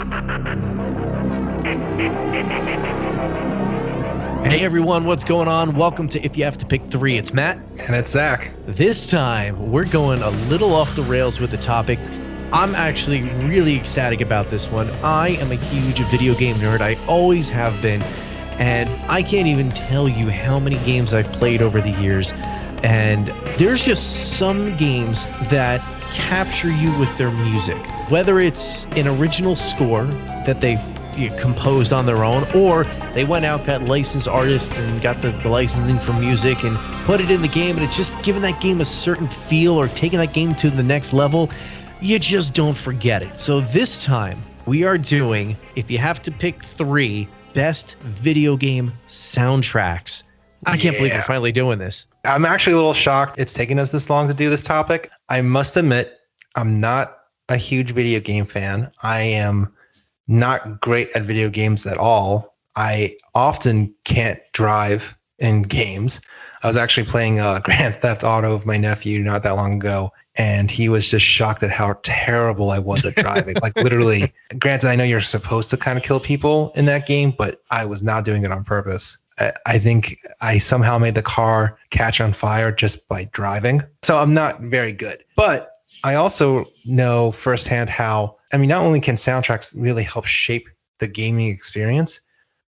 Hey everyone, what's going on? Welcome to If You Have to Pick 3. It's Matt. And it's Zach. This time, we're going a little off the rails with the topic. I'm actually really ecstatic about this one. I am a huge video game nerd. I always have been. And I can't even tell you how many games I've played over the years. And there's just some games that capture you with their music. Whether it's an original score that they've composed on their own, or they went out, got licensed artists and got the licensing for music and put it in the game, and it's just given that game a certain feel or taking that game to the next level. You just don't forget it. So this time we are doing, if you have to pick 3 best video game soundtracks. I can't believe we're finally doing this. I'm actually a little shocked it's taken us this long to do this topic. I must admit, I'm not a huge video game fan. I am not great at video games at all. I often can't drive in games. I was actually playing Grand Theft Auto with my nephew not that long ago, and he was just shocked at how terrible I was at driving. Like literally, granted, I know you're supposed to kind of kill people in that game, but I was not doing it on purpose. I think I somehow made the car catch on fire just by driving. So I'm not very good. But I also know firsthand how, not only can soundtracks really help shape the gaming experience,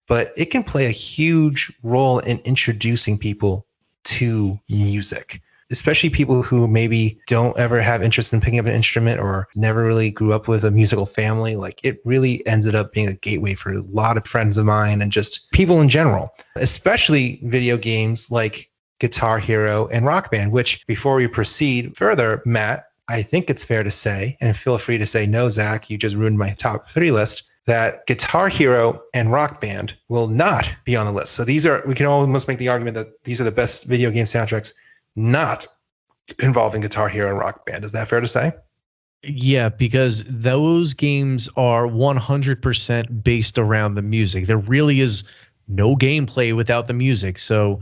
but it can play a huge role in introducing people to music, especially people who maybe don't ever have interest in picking up an instrument or never really grew up with a musical family. Like it really ended up being a gateway for a lot of friends of mine and just people in general, especially video games like Guitar Hero and Rock Band, which before we proceed further, Matt, I think it's fair to say, and feel free to say no, Zach, you just ruined my top 3 list, that Guitar Hero and Rock Band will not be on the list. So we can almost make the argument that these are the best video game soundtracks not involving Guitar Hero and Rock Band. Is that fair to say? Yeah, because those games are 100% based around the music. There really is no gameplay without the music. So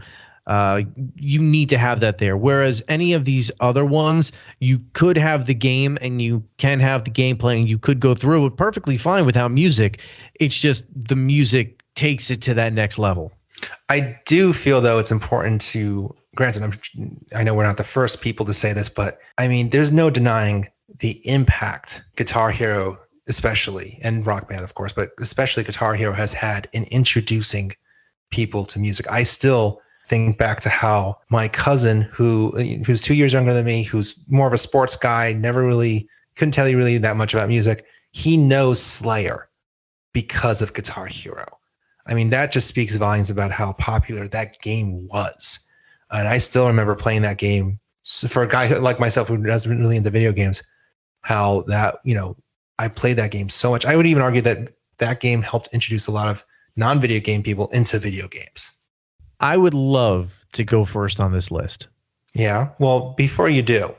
you need to have that there. Whereas any of these other ones, you could have the game and you can have the gameplay and you could go through it perfectly fine without music. It's just the music takes it to that next level. I do feel, though, it's important to, granted, I know we're not the first people to say this, but there's no denying the impact Guitar Hero, especially, and Rock Band, of course, but especially Guitar Hero has had in introducing people to music. I still think back to how my cousin, who's 2 years younger than me, who's more of a sports guy, couldn't tell you really that much about music. He knows Slayer because of Guitar Hero. That just speaks volumes about how popular that game was. And I still remember playing that game. So for a guy like myself who hasn't really into video games, how that, I played that game so much. I would even argue that that game helped introduce a lot of non-video game people into video games. I would love to go first on this list. Yeah. Well, before you do,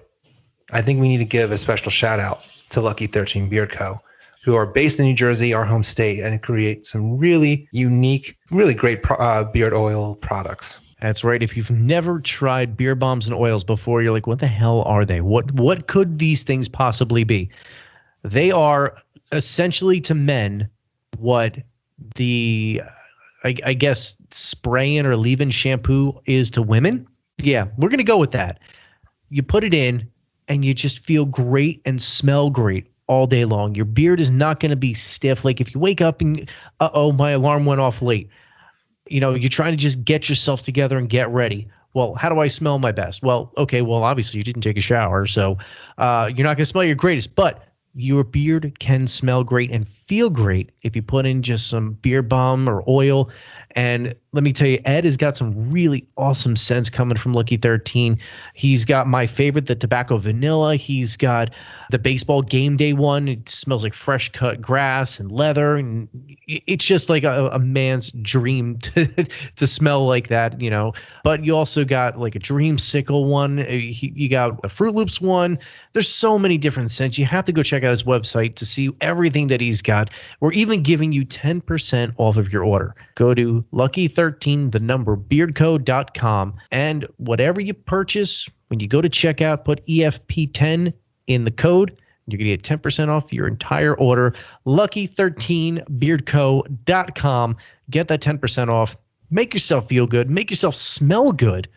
I think we need to give a special shout out to Lucky 13 Beard Co., who are based in New Jersey, our home state, and create some really unique, really great beard oil products. That's right. If you've never tried beard balms and oils before, you're like, what the hell are they? What could these things possibly be? They are essentially to men what the I guess spray-in or leave-in shampoo is to women. Yeah, we're going to go with that. You put it in and you just feel great and smell great all day long. Your beard is not going to be stiff. Like if you wake up and, my alarm went off late. You're trying to just get yourself together and get ready. Well, how do I smell my best? Well, obviously you didn't take a shower, so you're not going to smell your greatest, but your beard can smell great and feel great if you put in just some beard balm or oil. And let me tell you, Ed has got some really awesome scents coming from Lucky 13. He's got my favorite, the tobacco vanilla. He's got the baseball game day one. It smells like fresh cut grass and leather. And it's just like a man's dream to smell like that, But you also got like a dreamsicle one. You got a Fruit Loops one. There's so many different scents. You have to go check out his website to see everything that he's got. We're even giving you 10% off of your order. Go to Lucky13, the number, beardco.com. And whatever you purchase, when you go to checkout, put EFP10 in the code. You're going to get 10% off your entire order. Lucky13beardco.com. Get that 10% off. Make yourself feel good. Make yourself smell good.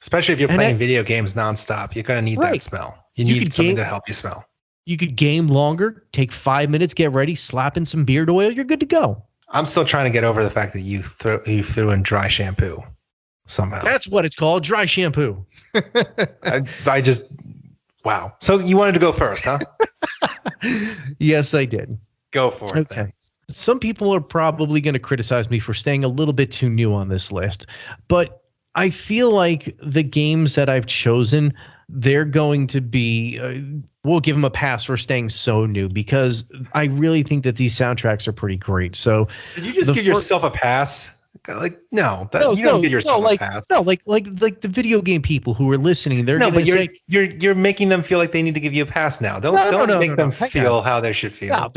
Especially if you're playing video games nonstop. You're going to need that smell. You need something to help you smell. You could game longer. Take 5 minutes. Get ready. Slap in some beard oil. You're good to go. I'm still trying to get over the fact that you threw in dry shampoo somehow. That's what it's called. Dry shampoo. I just... Wow. So you wanted to go first, huh? Yes, I did. Go for it. Okay. Then. Some people are probably going to criticize me for staying a little bit too new on this list, but I feel like the games that I've chosen, they're going to be, we'll give them a pass for staying so new because I really think that these soundtracks are pretty great. So did you just give yourself a pass? Like, no, you don't give yourself a pass. No, like the video game people who are listening, they're but you're making them feel like they need to give you a pass now. Don't make them feel how they should feel. No,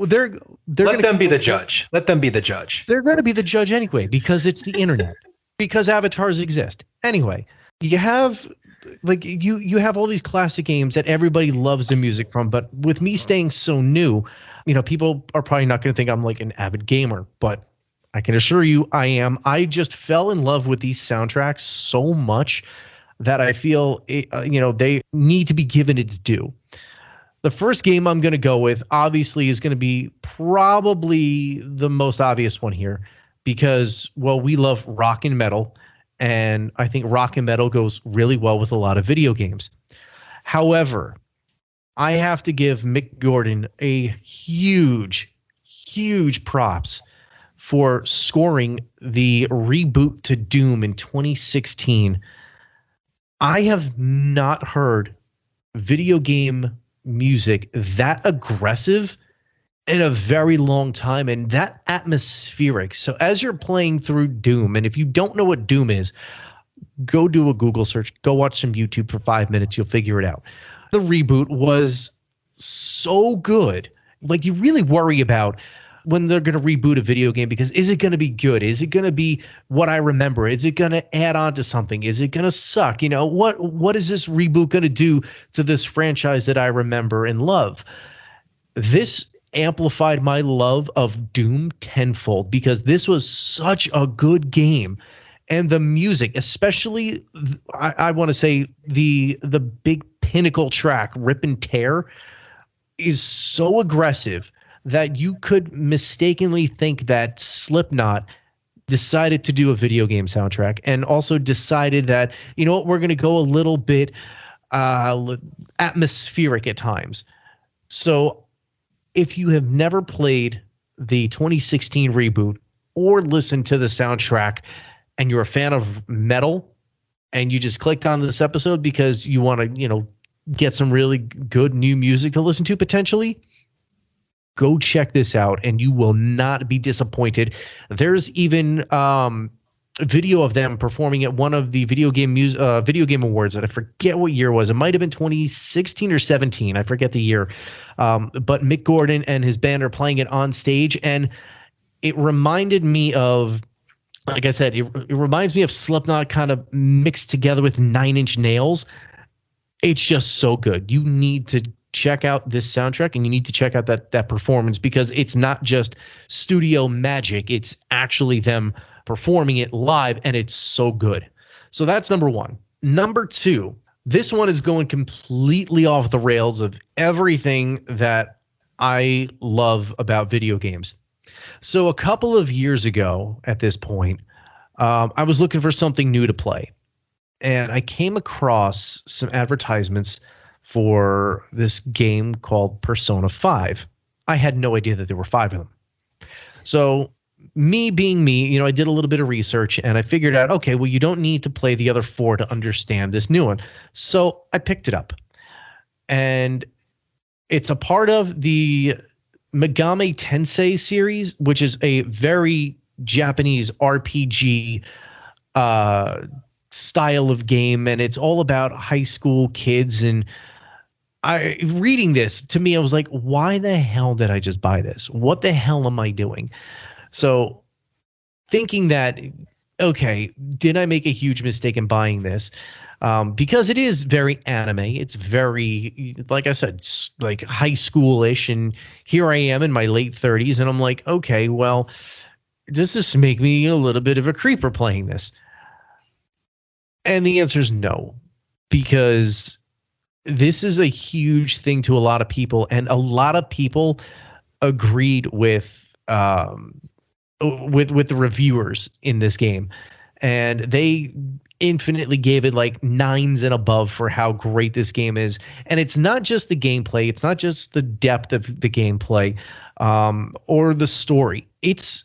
they're let them be the judge. Let them be the judge. They're going to be the judge anyway because it's the internet. Because avatars exist. Anyway, you have you have all these classic games that everybody loves the music from, but with me staying so new, people are probably not going to think I'm like an avid gamer, but I can assure you I am. I just fell in love with these soundtracks so much that I feel they need to be given its due. The first game I'm going to go with obviously is going to be probably the most obvious one here because, well, we love rock and metal, and I think rock and metal goes really well with a lot of video games. However, I have to give Mick Gordon a huge props for scoring the reboot to Doom in 2016. I have not heard video game music that aggressive in a very long time and that atmospheric. So as you're playing through Doom, and if you don't know what Doom is, go do a Google search, go watch some YouTube for 5 minutes, you'll figure it out. The reboot was so good. Like, you really worry about when they're going to reboot a video game because is it going to be good? Is it going to be what I remember? Is it going to add on to something? Is it going to suck? What is this reboot going to do to this franchise that I remember and love? This amplified my love of Doom tenfold because this was such a good game. And the music, especially, I want to say the big pinnacle track, Rip and Tear, is so aggressive that you could mistakenly think that Slipknot decided to do a video game soundtrack and also decided that, we're going to go a little bit atmospheric at times. So if you have never played the 2016 reboot or listened to the soundtrack and you're a fan of metal and you just clicked on this episode because you want to, get some really good new music to listen to potentially, go check this out and you will not be disappointed. There's even a video of them performing at one of the video game awards that I forget what year it was. It might have been 2016 or 17. I forget the year. But Mick Gordon and his band are playing it on stage, and it reminded me of, like I said, it reminds me of Slipknot kind of mixed together with Nine Inch Nails. It's just so good. You need to check out this soundtrack and you need to check out that performance because it's not just studio magic. It's actually them performing it live, and it's so good. So that's number one. Number two, this one is going completely off the rails of everything that I love about video games. So a couple of years ago at this point, I was looking for something new to play. And I came across some advertisements for this game called Persona 5. I had no idea that there were 5 of them. So me being me, I did a little bit of research and I figured out, okay, well, you don't need to play the other 4 to understand this new one. So I picked it up. And it's a part of the Megami Tensei series, which is a very Japanese RPG style of game, and it's all about high school kids. And reading this, to me, I was like, why the hell did I just buy this? What the hell am I doing? So thinking that, okay, did I make a huge mistake in buying this? because it is very anime. It's very, like I said, like high schoolish. And here I am in my late 30s, and I'm like, okay, well, does this make me a little bit of a creeper playing this? And the answer is no, because this is a huge thing to a lot of people, and a lot of people agreed with the reviewers in this game, and they infinitely gave it like 9s and above for how great this game is. And it's not just the gameplay, it's not just the depth of the gameplay, or the story. It's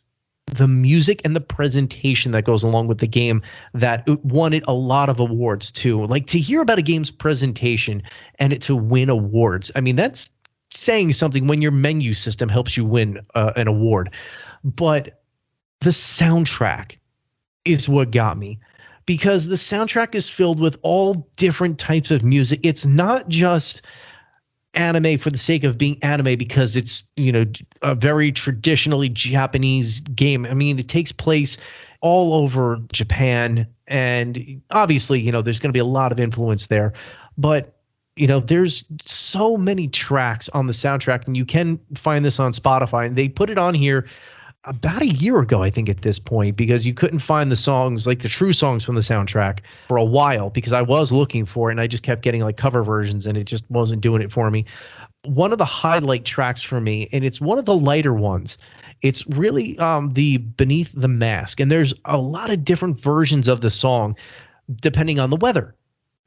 the music and the presentation that goes along with the game that it won it a lot of awards too. Like, to hear about a game's presentation and it to win awards, I mean, that's saying something when your menu system helps you win an award. But the soundtrack is what got me, because the soundtrack is filled with all different types of music. It's not just anime for the sake of being anime because it's, a very traditionally Japanese game. I mean, it takes place all over Japan, and obviously, there's going to be a lot of influence there. But there's so many tracks on the soundtrack, and you can find this on Spotify, and they put it on here about a year ago, I think, at this point, because you couldn't find the songs, like the true songs from the soundtrack, for a while, because I was looking for it and I just kept getting like cover versions and it just wasn't doing it for me. One of the highlight tracks for me, and it's one of the lighter ones, it's really the Beneath the Mask, and there's a lot of different versions of the song depending on the weather.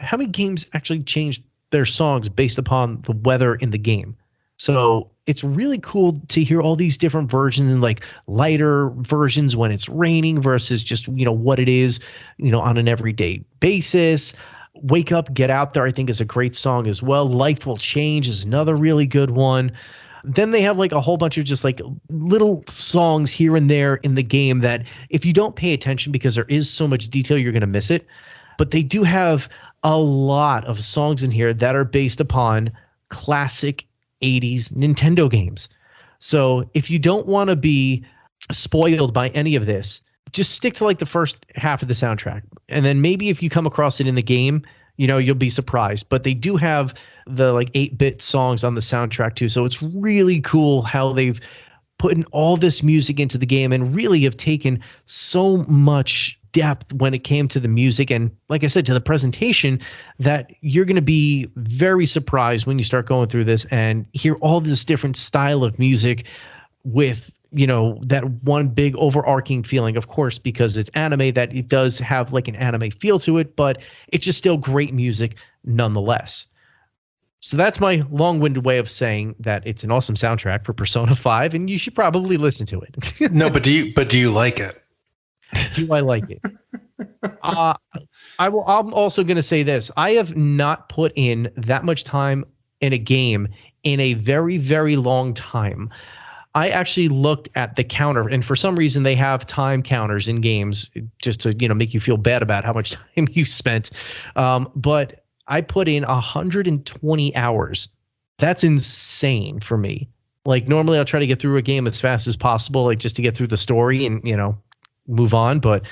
How many games actually changed their songs based upon the weather in the game? So it's really cool to hear all these different versions, and like lighter versions when it's raining versus just, what it is, on an everyday basis. Wake Up, Get Out There, I think, is a great song as well. Life Will Change is another really good one. Then they have like a whole bunch of just like little songs here and there in the game that if you don't pay attention, because there is so much detail, you're going to miss it. But they do have a lot of songs in here that are based upon classic 80s Nintendo games. So if you don't want to be spoiled by any of this, just stick to like the first half of the soundtrack. And then maybe if you come across it in the game, you'll be surprised. But they do have the like 8-bit songs on the soundtrack too. So it's really cool how they've put in all this music into the game and really have taken so much depth when it came to the music and, like I said, to the presentation, that you're going to be very surprised when you start going through this and hear all this different style of music with, that one big overarching feeling, of course, because it's anime, that it does have like an anime feel to it, but it's just still great music nonetheless. So that's my long-winded way of saying that it's an awesome soundtrack for Persona 5, and you should probably listen to it. No, but do you like it? Do I like it? I'm also going to say this. I have not put in that much time in a game in a very, very long time. I actually looked at the counter, and for some reason they have time counters in games just to, make you feel bad about how much time you spent. But I put in 120 hours. That's insane for me. Like, normally I'll try to get through a game as fast as possible, like just to get through the story and, move on. But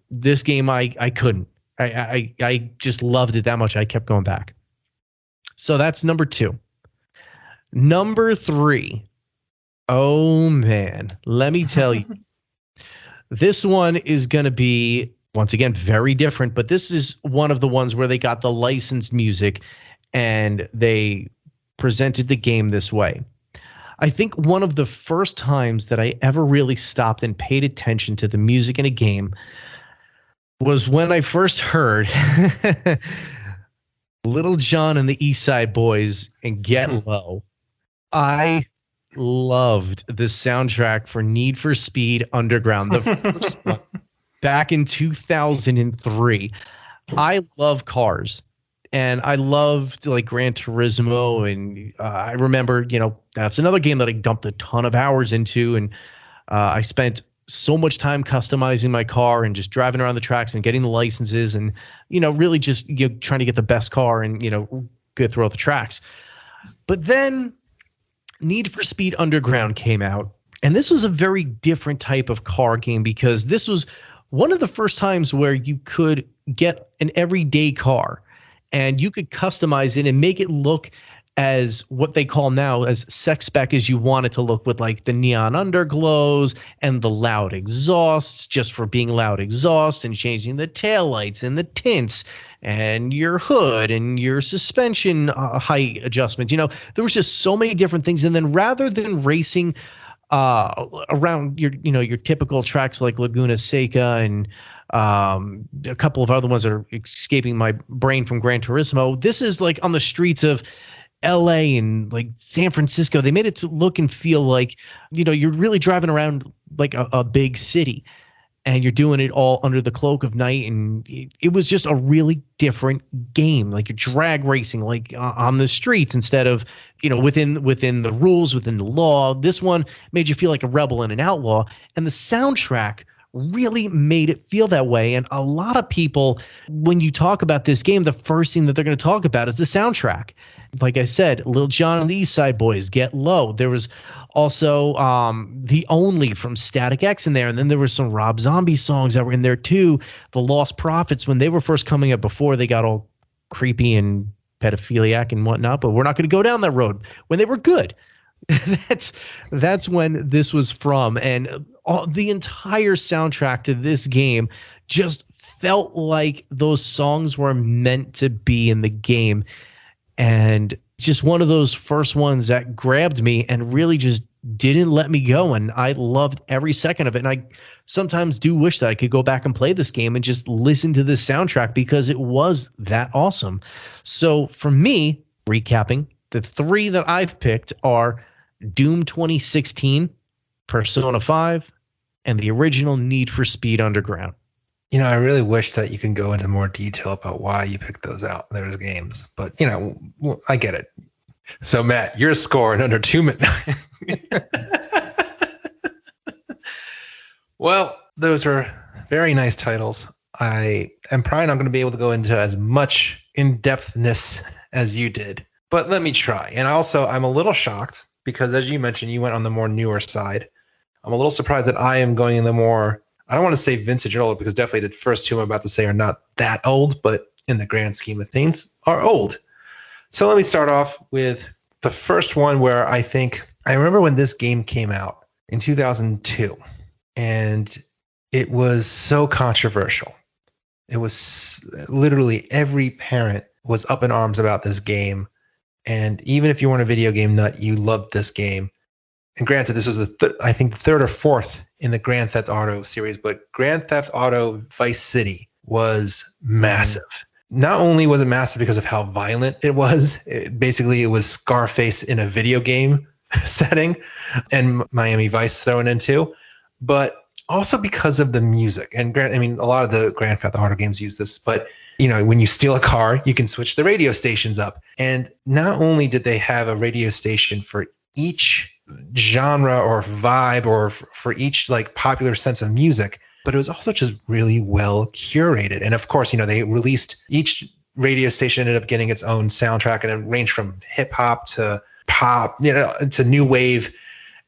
this game, I couldn't. I just loved it that much. I kept going back. So that's number 2. Number 3. Oh man, let me tell you, this one is going to be, once again, very different, but this is one of the ones where they got the licensed music and they presented the game this way. I think one of the first times that I ever really stopped and paid attention to the music in a game was when I first heard Little John and the East Side Boys and Get Low. I loved the soundtrack for Need for Speed Underground, the first one, back in 2003. I love cars. And I loved like Gran Turismo, and I remember, that's another game that I dumped a ton of hours into, and I spent so much time customizing my car and just driving around the tracks and getting the licenses, and really just trying to get the best car and get through all the tracks. But then Need for Speed Underground came out, and this was a very different type of car game, because this was one of the first times where you could get an everyday car and you could customize it and make it look as what they call now as sex spec as you want it to look, with like the neon underglows and the loud exhausts just for being loud exhaust, and changing the taillights and the tints and your hood and your suspension height adjustments. There was just so many different things. And then rather than racing around your typical tracks like Laguna Seca and a couple of other ones that are escaping my brain from Gran Turismo, this is like on the streets of LA and like San Francisco. They made it to look and feel like, you're really driving around like a big city, and you're doing it all under the cloak of night. And it was just a really different game. Like you're drag racing, like on the streets instead of, within the rules, within the law. This one made you feel like a rebel and an outlaw. And the soundtrack really made it feel that way. And a lot of people, when you talk about this game, the first thing that they're going to talk about is the soundtrack. Like I said, Lil Jon and the East Side Boys, Get Low. There was also The Only from Static X in there. And then there were some Rob Zombie songs that were in there too. The Lost Prophets, when they were first coming up before they got all creepy and pedophiliac and whatnot. But we're not going to go down that road. When they were good. That's when this was from. And the entire soundtrack to this game just felt like those songs were meant to be in the game. And just one of those first ones that grabbed me and really just didn't let me go. And I loved every second of it. And I sometimes do wish that I could go back and play this game and just listen to this soundtrack, because it was that awesome. So for me, recapping, the three that I've picked are Doom 2016, Persona 5, and the original Need for Speed Underground. I really wish that you can go into more detail about why you picked those out, those games. But, I get it. So, Matt, your score in under 2 minutes. Well, those are very nice titles. I am probably not going to be able to go into as much in-depthness as you did. But let me try. And also, I'm a little shocked because, as you mentioned, you went on the more newer side. I'm a little surprised that I am going in the more, I don't want to say vintage or old, because definitely the first two I'm about to say are not that old, but in the grand scheme of things are old. So let me start off with the first one where I remember when this game came out in 2002, and it was so controversial. It was literally every parent was up in arms about this game. And even if you weren't a video game nut, you loved this game. And granted, this was I think the third or fourth in the Grand Theft Auto series, but Grand Theft Auto Vice City was massive. Not only was it massive because of how violent it was, it was Scarface in a video game setting, and Miami Vice thrown in too, but also because of the music. And a lot of the Grand Theft Auto games use this, but when you steal a car, you can switch the radio stations up. And not only did they have a radio station for each genre or vibe, or for each like popular sense of music, but it was also just really well curated. And of course, they released, each radio station ended up getting its own soundtrack, and it ranged from hip hop to pop, to new wave.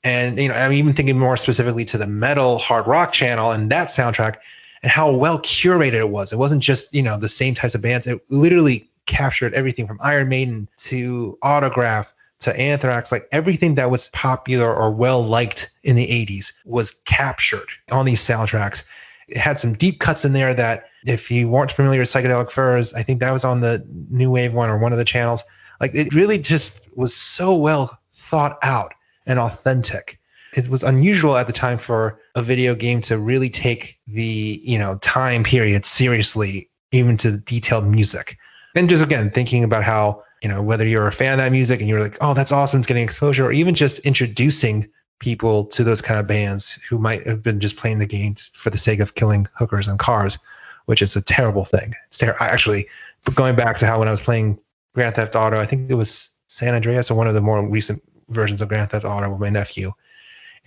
And, I'm even thinking more specifically to the metal hard rock channel and that soundtrack, and how well curated it was. It wasn't just, the same types of bands. It literally captured everything from Iron Maiden to Autograph to Anthrax. Like everything that was popular or well liked in the 80s was captured on these soundtracks. It had some deep cuts in there that, if you weren't familiar with Psychedelic Furs, I think that was on the New Wave one or one of the channels. Like it really just was so well thought out and authentic. It was unusual at the time for a video game to really take the, time period seriously, even to detailed music. And just, again, thinking about how, whether you're a fan of that music and you're like, oh, that's awesome, it's getting exposure, or even just introducing people to those kind of bands who might have been just playing the game for the sake of killing hookers and cars, which is a terrible thing. Actually, going back to how when I was playing Grand Theft Auto, I think it was San Andreas, or one of the more recent versions of Grand Theft Auto with my nephew,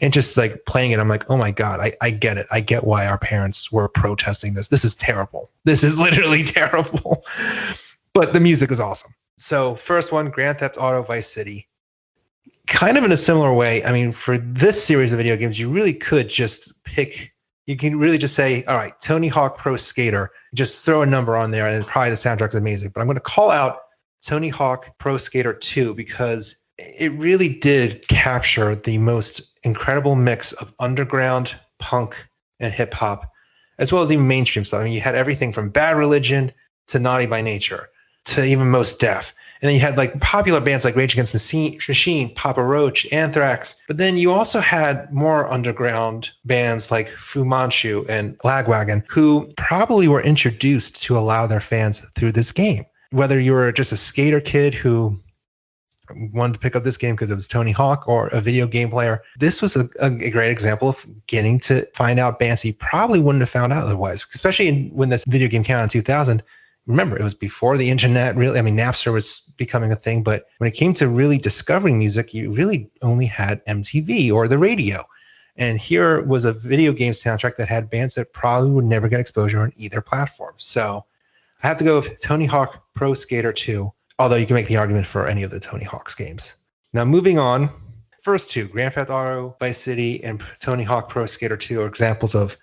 and just like playing it, I'm like, oh my God, I get it. I get why our parents were protesting this. This is terrible. This is literally terrible. But the music is awesome. So first one, Grand Theft Auto Vice City. Kind of in a similar way, for this series of video games, you really could just pick, you can really just say, all right, Tony Hawk Pro Skater, just throw a number on there and probably the soundtrack's amazing. But I'm going to call out Tony Hawk Pro Skater 2 because it really did capture the most incredible mix of underground, punk, and hip hop, as well as even mainstream stuff. I mean, you had everything from Bad Religion to Naughty by Nature to even Most Def. And then you had like popular bands like Rage Against the Machine, Papa Roach, Anthrax. But then you also had more underground bands like Fu Manchu and Lagwagon, who probably were introduced to allow their fans through this game. Whether you were just a skater kid who wanted to pick up this game because it was Tony Hawk or a video game player, this was a great example of getting to find out bands you probably wouldn't have found out otherwise, especially when this video game came out in 2000. Remember, it was before the internet, really. I mean, Napster was becoming a thing, but when it came to really discovering music, you really only had MTV or the radio. And here was a video game soundtrack that had bands that probably would never get exposure on either platform. So I have to go with Tony Hawk Pro Skater 2, although you can make the argument for any of the Tony Hawk's games. Now, moving on, first two, Grand Theft Auto, Vice City, and Tony Hawk Pro Skater 2 are examples of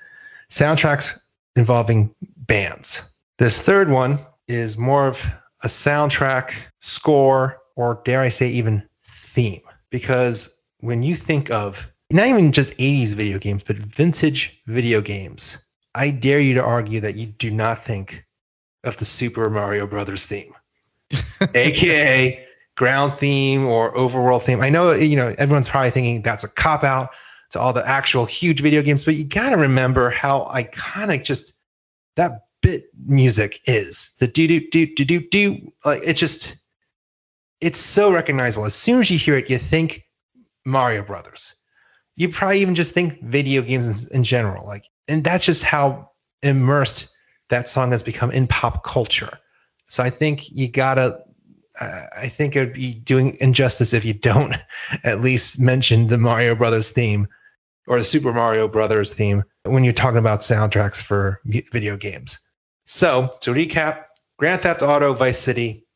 soundtracks involving bands. This third one is more of a soundtrack, score, or dare I say even theme. Because when you think of not even just 80s video games, but vintage video games, I dare you to argue that you do not think of the Super Mario Brothers theme, aka ground theme or overworld theme. I know, everyone's probably thinking that's a cop-out to all the actual huge video games, but you got to remember how iconic just that bit music is. The do like it's so recognizable. As soon as you hear it, you think Mario Brothers. You probably even just think video games in general. And that's just how immersed that song has become in pop culture. So I think I think it would be doing injustice if you don't at least mention the Mario Brothers theme or the Super Mario Brothers theme when you're talking about soundtracks for video games. So, to recap, Grand Theft Auto Vice City,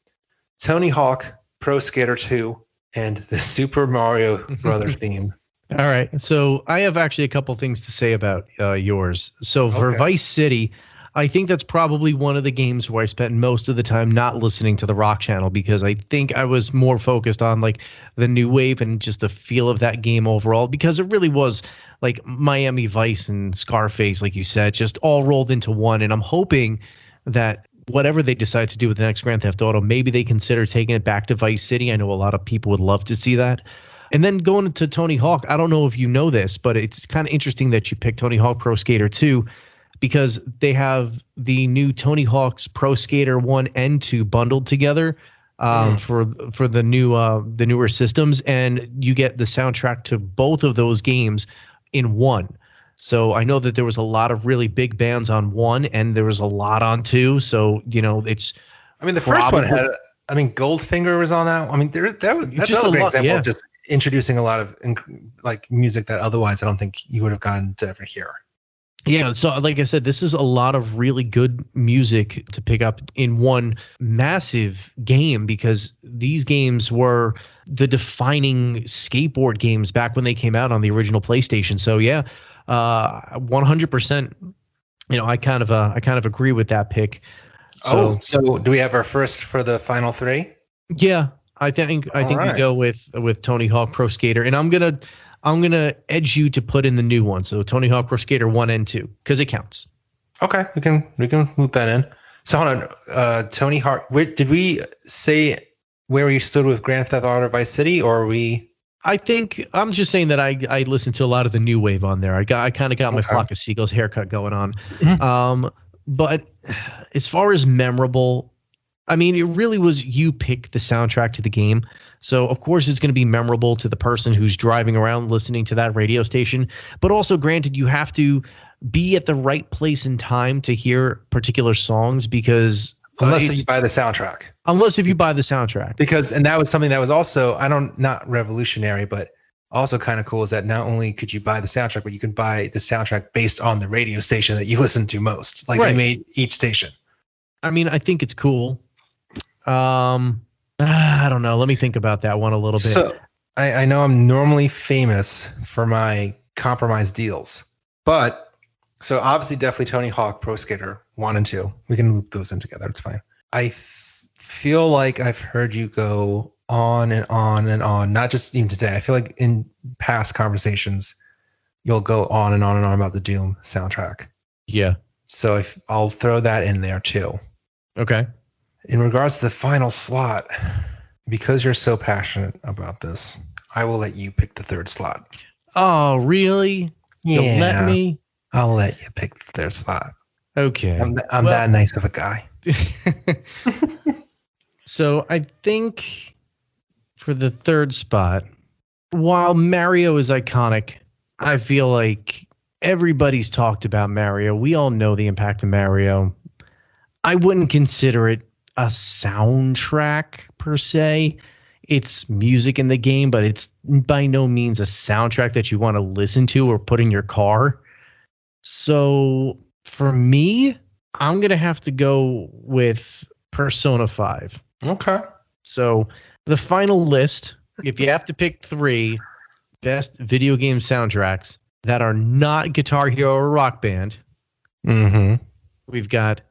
Tony Hawk Pro Skater 2, and the Super Mario Brothers theme. All right. So I have actually a couple things to say about yours. So for Vice City, I think that's probably one of the games where I spent most of the time not listening to the rock channel because I think I was more focused on like the new wave and just the feel of that game overall, because it really was like Miami Vice and Scarface, like you said, just all rolled into one. And I'm hoping that whatever they decide to do with the next Grand Theft Auto, maybe they consider taking it back to Vice City. I know a lot of people would love to see that. And then going into Tony Hawk, I don't know if you know this, but it's kind of interesting that you picked Tony Hawk Pro Skater 2 because they have the new Tony Hawk's Pro Skater 1 and 2 bundled together for the newer systems, and you get the soundtrack to both of those games in one. So I know that there was a lot of really big bands on 1 and there was a lot on 2. So, it's. I mean, the first one had. I mean, Goldfinger was on that. I mean, that's just a great example of just introducing a lot of like music that otherwise I don't think you would have gotten to ever hear. Yeah, so like I said, this is a lot of really good music to pick up in one massive game because these games were the defining skateboard games back when they came out on the original PlayStation. So yeah, 100%. I kind of agree with that pick. So do we have our first for the final three? Yeah, I think we go with Tony Hawk Pro Skater, and I'm gonna edge you to put in the new one. So Tony Hawk Pro Skater 1 and 2 because it counts. Okay, we can loop that in. So hold on, Tony Hawk. Did we say where we stood with Grand Theft Auto Vice City, or are we? I think I'm just saying that I listened to a lot of the new wave on there. I kind of got my Flock of Seagulls haircut going on. Mm-hmm. But as far as memorable, I mean, it really was you pick the soundtrack to the game. So, of course, it's going to be memorable to the person who's driving around listening to that radio station. But also, granted, you have to be at the right place and time to hear particular songs because... Unless you buy the soundtrack. Unless if you buy the soundtrack. And that was something that was also, not revolutionary, but also kind of cool is that not only could you buy the soundtrack, but you could buy the soundtrack based on the radio station that you listen to most. Like they made each station. I mean, I think it's cool. I don't know. Let me think about that one a little bit. So I know I'm normally famous for my compromise deals, but So obviously, definitely Tony Hawk Pro Skater 1 and 2. We can loop those in together. It's fine. I feel like I've heard you go on and on and on, not just even today. I feel like in past conversations, you'll go on and on and on about the Doom soundtrack. Yeah. So I'll throw that in there too. Okay. In regards to the final slot, because you're so passionate about this, I will let you pick the third slot. Oh, really? Yeah. You'll let me? I'll let you pick the third slot. Okay. I'm that nice of a guy. So I think for the third spot, while Mario is iconic, I feel like everybody's talked about Mario. We all know the impact of Mario. I wouldn't consider it a soundtrack per se. It's music in the game, but it's by no means a soundtrack that you want to listen to or put in your car. So for me, I'm going to have to go with Persona 5. Okay. So the final list, if you have to pick 3 best video game soundtracks that are not Guitar Hero or Rock Band, we've got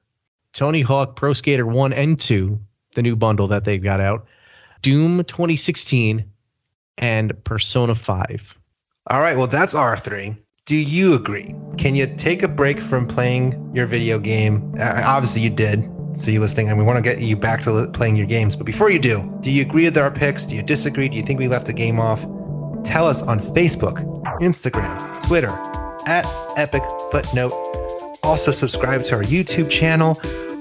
Tony Hawk Pro Skater 1 and 2, the new bundle that they've got out, Doom 2016, and Persona 5. All right, well, that's our 3. Do you agree? Can you take a break from playing your video game? Obviously, you did. So you're listening, and we want to get you back to playing your games. But before you do you agree with our picks? Do you disagree? Do you think we left a game off? Tell us on Facebook, Instagram, Twitter, at Epic Footnote. Also, subscribe to our YouTube channel,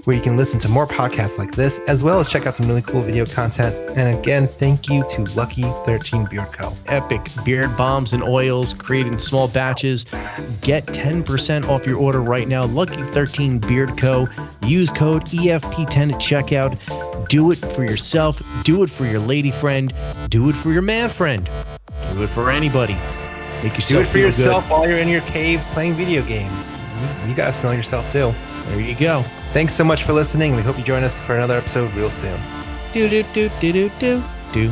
where you can listen to more podcasts like this, as well as check out some really cool video content. And again, thank you to Lucky 13 Beard Co. Epic beard bombs and oils created in small batches. Get 10% off your order right now. Lucky 13 Beard Co. Use code EFP10 at checkout. Do it for yourself. Do it for your lady friend. Do it for your man friend. Do it for anybody. Make yourself Do it for feel yourself good. while you're in your cave playing video games. You gotta smell yourself too. There you go. Thanks so much for listening. We hope you join us for another episode real soon. Do do do do do do do.